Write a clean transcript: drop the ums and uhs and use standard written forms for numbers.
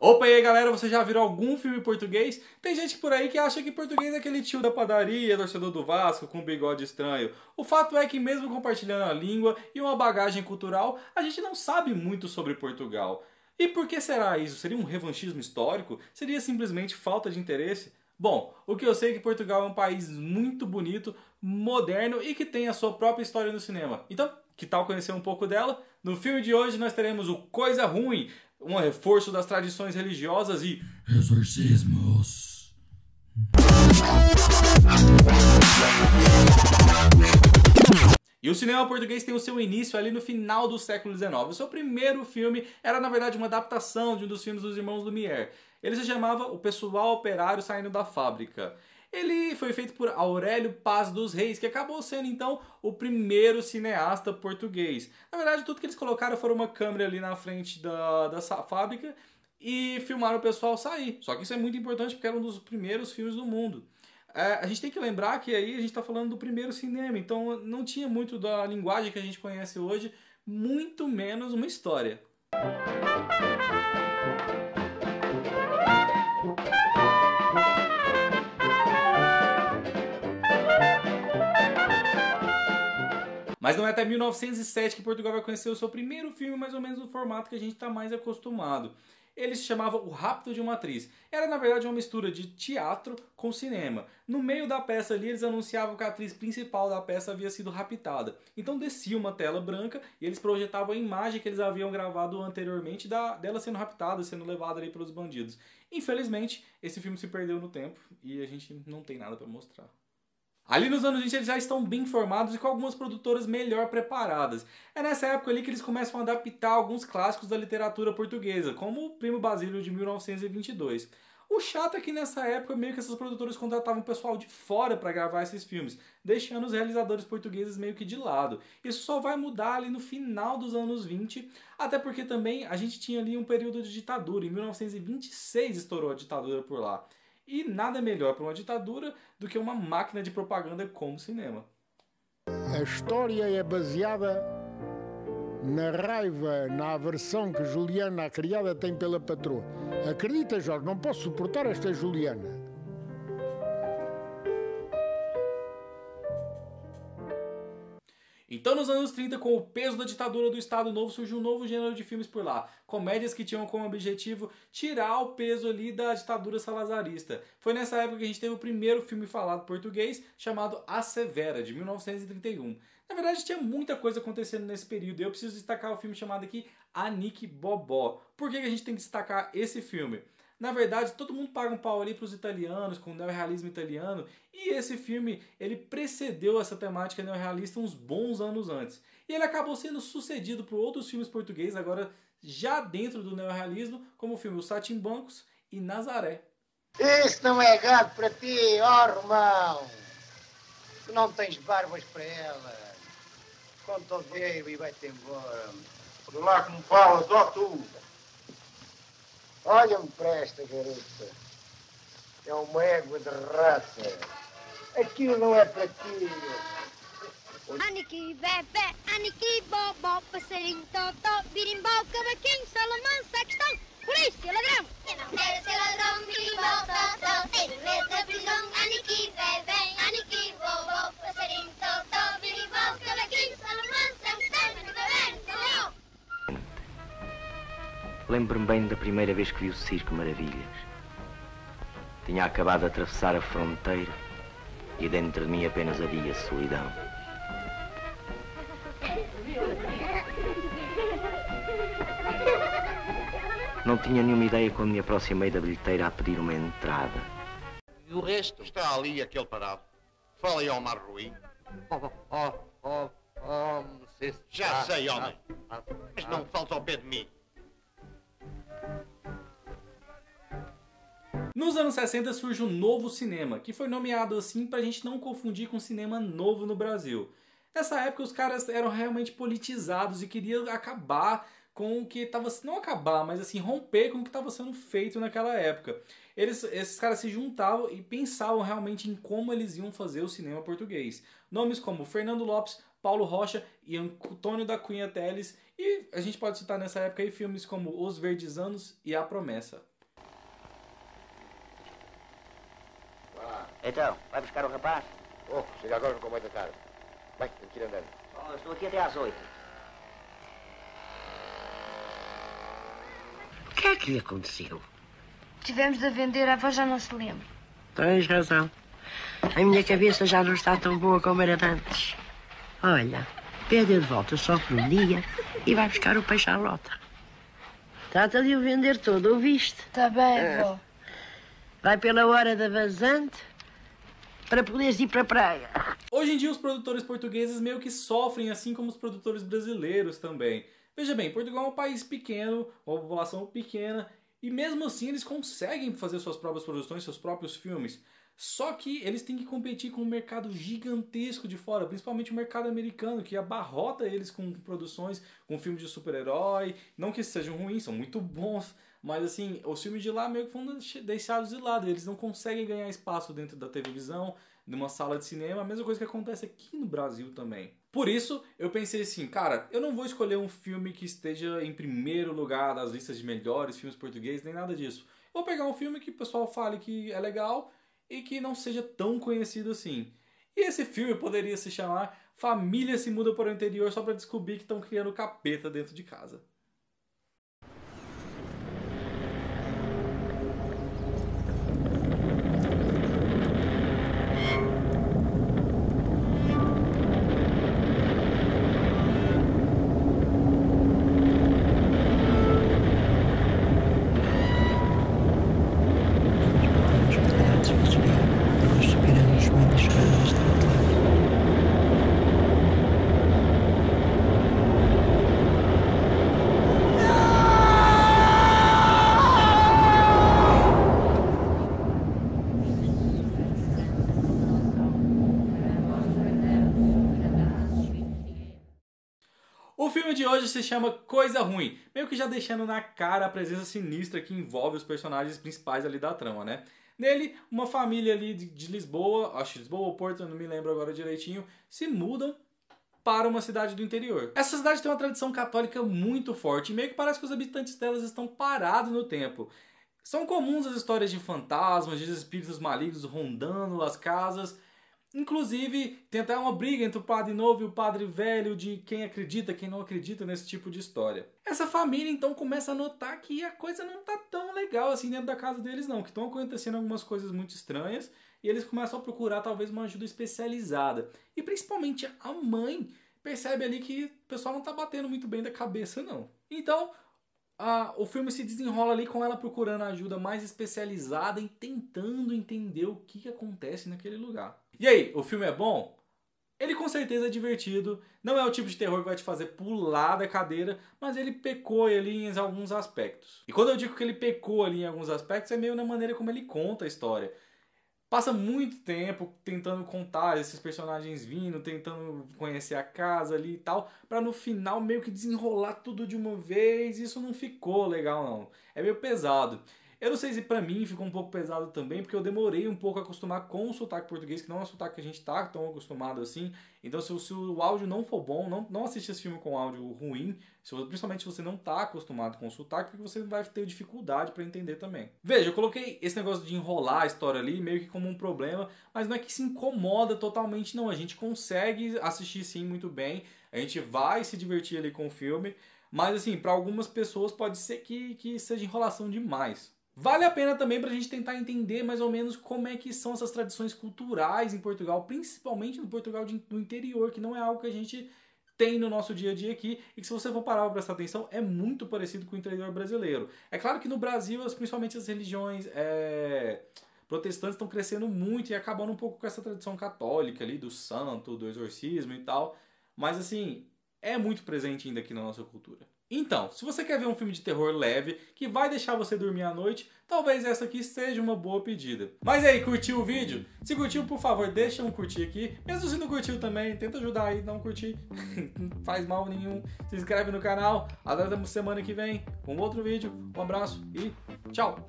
Opa, e aí galera, você já viu algum filme português? Tem gente por aí que acha que português é aquele tio da padaria, torcedor do Vasco, com um bigode estranho. O fato é que mesmo compartilhando a língua e uma bagagem cultural, a gente não sabe muito sobre Portugal. E por que será isso? Seria um revanchismo histórico? Seria simplesmente falta de interesse? Bom, o que eu sei é que Portugal é um país muito bonito, moderno e que tem a sua própria história no cinema. Então, que tal conhecer um pouco dela? No filme de hoje nós teremos o Coisa Ruim, um reforço das tradições religiosas e exorcismos. E o cinema português tem o seu início ali no final do século XIX. O seu primeiro filme era, na verdade, uma adaptação de um dos filmes dos irmãos Lumière. Ele se chamava O Pessoal Operário Saindo da Fábrica. Ele foi feito por Aurélio Paz dos Reis, que acabou sendo, então, o primeiro cineasta português. Na verdade, tudo que eles colocaram foi uma câmera ali na frente da fábrica e filmaram o pessoal sair. Só que isso é muito importante porque era um dos primeiros filmes do mundo. A gente tem que lembrar que aí a gente está falando do primeiro cinema, então não tinha muito da linguagem que a gente conhece hoje, muito menos uma história. Mas não é até 1907 que Portugal vai conhecer o seu primeiro filme, mais ou menos no formato que a gente está mais acostumado. Ele se chamava O Rapto de uma Atriz. Era, na verdade, uma mistura de teatro com cinema. No meio da peça ali, eles anunciavam que a atriz principal da peça havia sido raptada. Então descia uma tela branca e eles projetavam a imagem que eles haviam gravado anteriormente dela sendo raptada, sendo levada ali pelos bandidos. Infelizmente, esse filme se perdeu no tempo e a gente não tem nada para mostrar. Ali nos anos 20 eles já estão bem formados e com algumas produtoras melhor preparadas. É nessa época ali que eles começam a adaptar alguns clássicos da literatura portuguesa, como o Primo Basílio de 1922. O chato é que nessa época meio que essas produtoras contratavam pessoal de fora para gravar esses filmes, deixando os realizadores portugueses meio que de lado. Isso só vai mudar ali no final dos anos 20, até porque também a gente tinha ali um período de ditadura. Em 1926 estourou a ditadura por lá. E nada melhor para uma ditadura do que uma máquina de propaganda como o cinema. A história é baseada na raiva, na aversão que Juliana, a criada, tem pela patroa. Acredita, Jorge, não posso suportar esta Juliana. Então, nos anos 30, com o peso da ditadura do Estado Novo, surgiu um novo gênero de filmes por lá. Comédias que tinham como objetivo tirar o peso ali da ditadura salazarista. Foi nessa época que a gente teve o primeiro filme falado português, chamado A Severa, de 1931. Na verdade, tinha muita coisa acontecendo nesse período. Eu preciso destacar o filme chamado aqui Anique Bobó. Por que a gente tem que destacar esse filme? Na verdade, todo mundo paga um pau ali para os italianos, com o neorrealismo italiano, e esse filme ele precedeu essa temática neorrealista uns bons anos antes. E ele acabou sendo sucedido por outros filmes portugueses, agora já dentro do neorrealismo, como o filme Os Saltimbancos e Nazaré. Isso não é gado para ti, ó Romão! Tu não tens barbas para ela. Conta o dedo e vai-te embora. Olha lá como falas, ó tu! Olha-me para esta garota. É uma égua de raça. Aquilo não é para ti. Aniki, bebê, aniki, bobó, passarinho, totó, birimbau, cavaquinho, salamanca, sacristão, polícia, ladrão. Eu não quero ser ladrão, birimbau, totó, tenho medo da prisão. Aniki, bebê, aniki, bobó, passarinho, totó, birimbau, cavaquinho, salamanca, sacristão, bebê, calão. Lembro-me bem da primeira vez que vi o Circo Maravilhas. Tinha acabado de atravessar a fronteira e dentro de mim apenas havia solidão. Não tinha nenhuma ideia quando me aproximei da bilheteira a pedir uma entrada. E o resto? Está ali aquele parado. Fala aí ao Mar Ruim. Não sei se... Já sei, homem. Mas não falta ao pé de mim. Nos anos 60 surge um novo cinema, que foi nomeado assim pra gente não confundir com cinema novo no Brasil. Nessa época os caras eram realmente politizados e queriam acabar com o que estava... Não acabar, mas assim, romper com o que estava sendo feito naquela época. Esses caras se juntavam e pensavam realmente em como eles iam fazer o cinema português. Nomes como Fernando Lopes, Paulo Rocha e Antônio da Cunha Telles. E a gente pode citar nessa época aí filmes como Os Verdes Anos e A Promessa. Então, vai buscar o rapaz? Oh, chega agora no comboio da tarde. Vai, tem que ir andando. Oh, estou aqui até às 8. O que é que lhe aconteceu? Tivemos de vender, a avó já não se lembra. Tens razão. A minha cabeça já não está tão boa como era antes. Olha, pede de volta só por um dia e vai buscar o peixe à lota. Trata de o vender todo, ouviste? Está bem, avó. Vai pela hora da vazante para poderes ir para a praia. Hoje em dia os produtores portugueses meio que sofrem assim como os produtores brasileiros também. Veja bem, Portugal é um país pequeno, uma população pequena, e mesmo assim eles conseguem fazer suas próprias produções, seus próprios filmes. Só que eles têm que competir com um mercado gigantesco de fora, principalmente o mercado americano, que abarrota eles com produções, com filmes de super-herói. Não que sejam ruins, são muito bons, mas assim, os filmes de lá meio que foram deixados de lado. Eles não conseguem ganhar espaço dentro da televisão, numa sala de cinema, a mesma coisa que acontece aqui no Brasil também. Por isso, eu pensei assim, cara, eu não vou escolher um filme que esteja em primeiro lugar das listas de melhores filmes portugueses, nem nada disso. Vou pegar um filme que o pessoal fale que é legal e que não seja tão conhecido assim. E esse filme poderia se chamar Família se Muda para o Interior só para descobrir que estão criando capeta dentro de casa. O filme de hoje se chama Coisa Ruim, meio que já deixando na cara a presença sinistra que envolve os personagens principais ali da trama, né? Nele, uma família ali de Lisboa, acho que Lisboa ou Porto, não me lembro agora direitinho, se mudam para uma cidade do interior. Essa cidade tem uma tradição católica muito forte, e meio que parece que os habitantes delas estão parados no tempo. São comuns as histórias de fantasmas, de espíritos malignos rondando as casas. Inclusive, tem até uma briga entre o padre novo e o padre velho de quem acredita, quem não acredita nesse tipo de história. Essa família então começa a notar que a coisa não tá tão legal assim dentro da casa deles não, que estão acontecendo algumas coisas muito estranhas e eles começam a procurar talvez uma ajuda especializada. E principalmente a mãe percebe ali que o pessoal não tá batendo muito bem da cabeça não. Então, o filme se desenrola ali com ela procurando ajuda mais especializada e tentando entender o que acontece naquele lugar. E aí, o filme é bom? Ele com certeza é divertido, não é o tipo de terror que vai te fazer pular da cadeira, mas ele pecou ali em alguns aspectos. E quando eu digo que ele pecou ali em alguns aspectos, é meio na maneira como ele conta a história. Passa muito tempo tentando contar esses personagens vindo, tentando conhecer a casa ali e tal, pra no final meio que desenrolar tudo de uma vez. Isso não ficou legal não, é meio pesado. Eu não sei se pra mim ficou um pouco pesado também, porque eu demorei um pouco a acostumar com o sotaque português, que não é um sotaque que a gente tá tão acostumado assim. Então se o áudio não for bom, não assiste esse filme com áudio ruim, principalmente se você não tá acostumado com o sotaque, porque você vai ter dificuldade pra entender também. Veja, eu coloquei esse negócio de enrolar a história ali meio que como um problema, mas não é que se incomoda totalmente não, a gente consegue assistir sim muito bem, a gente vai se divertir ali com o filme, mas assim, pra algumas pessoas pode ser que seja enrolação demais. Vale a pena também pra gente tentar entender mais ou menos como é que são essas tradições culturais em Portugal, principalmente no Portugal do interior, que não é algo que a gente tem no nosso dia a dia aqui, e que se você for parar pra prestar atenção, é muito parecido com o interior brasileiro. É claro que no Brasil, principalmente as religiões protestantes estão crescendo muito e acabando um pouco com essa tradição católica ali, do santo, do exorcismo e tal, mas assim, é muito presente ainda aqui na nossa cultura. Então, se você quer ver um filme de terror leve, que vai deixar você dormir à noite, talvez essa aqui seja uma boa pedida. Mas aí, curtiu o vídeo? Se curtiu, por favor, deixa um curtir aqui. Mesmo se não curtiu também, tenta ajudar aí, dá um curtir. Não faz mal nenhum. Se inscreve no canal. Até semana que vem com outro vídeo. Um abraço e tchau!